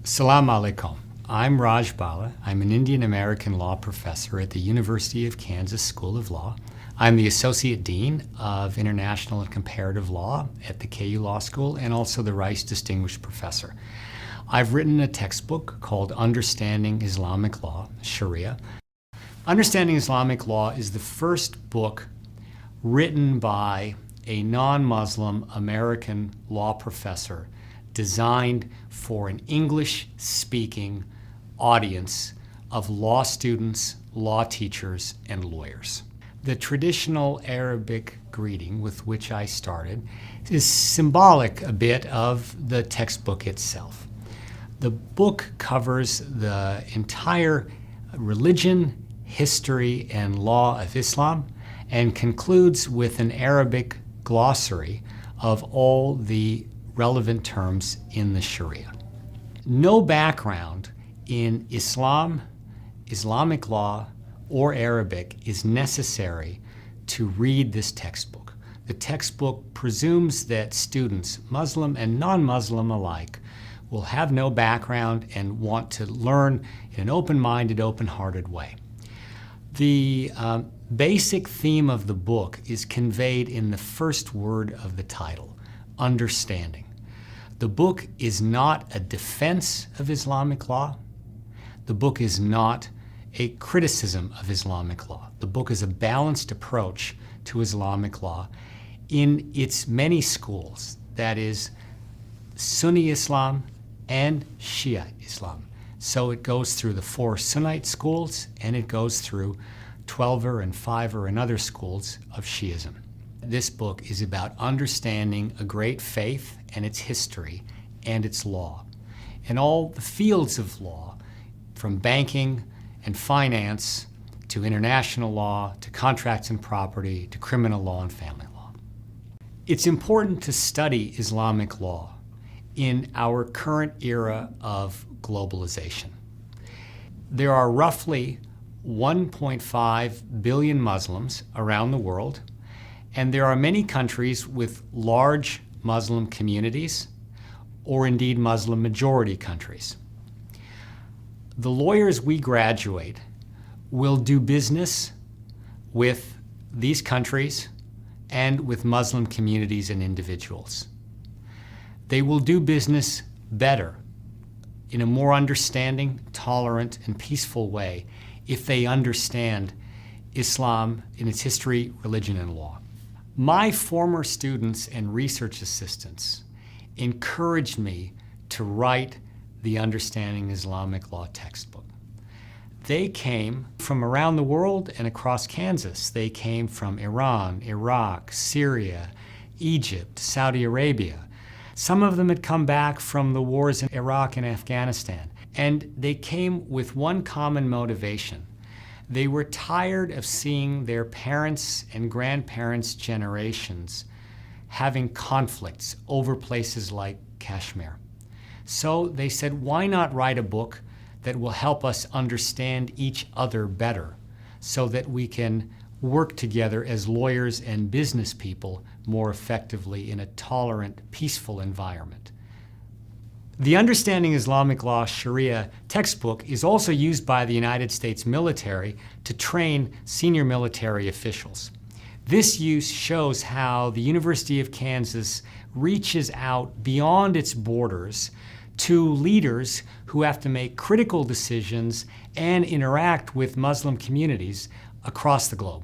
Assalamu alaikum. I'm Raj Bhala. I'm an Indian American law professor at the University of Kansas School of Law. I'm the Associate Dean of International and Comparative Law at the KU Law School and also the Rice Distinguished Professor. I've written a textbook called Understanding Islamic Law, Sharia. Understanding Islamic Law is the first book written by a non-Muslim American law professor designed for an English-speaking audience of law students, law teachers, and lawyers. The traditional Arabic greeting with which I started is symbolic a bit of the textbook itself. The book covers the entire religion, history, and law of Islam and concludes with an Arabic glossary of all the relevant terms in the Sharia. No background in Islam, Islamic law, or Arabic is necessary to read this textbook. The textbook presumes that students, Muslim and non-Muslim alike, will have no background and want to learn in an open-minded, open-hearted way. The basic theme of the book is conveyed in the first word of the title, understanding. The book is not a defense of Islamic law. The book is not a criticism of Islamic law. The book is a balanced approach to Islamic law in its many schools, that is, Sunni Islam and Shia Islam. So it goes through the 4 Sunnite schools and it goes through 12er and 5er and other schools of Shiism. This book is about understanding a great faith and its history and its law, and all the fields of law, from banking and finance to international law to contracts and property to criminal law and family law. It's important to study Islamic law in our current era of globalization. There are roughly 1.5 billion Muslims around the world, and there are many countries with large Muslim communities, or indeed Muslim majority countries. The lawyers we graduate will do business with these countries and with Muslim communities and individuals. They will do business better, in a more understanding, tolerant, and peaceful way if they understand Islam in its history, religion, and law. My former students and research assistants encouraged me to write the Understanding Islamic Law textbook. They came from around the world and across Kansas. They came from Iran, Iraq, Syria, Egypt, Saudi Arabia. Some of them had come back from the wars in Iraq and Afghanistan, and they came with one common motivation. They were tired of seeing their parents' and grandparents' generations having conflicts over places like Kashmir. So they said, why not write a book that will help us understand each other better so that we can work together as lawyers and business people more effectively in a tolerant, peaceful environment. The Understanding Islamic Law Sharia textbook is also used by the United States military to train senior military officials. This use shows how the University of Kansas reaches out beyond its borders to leaders who have to make critical decisions and interact with Muslim communities across the globe.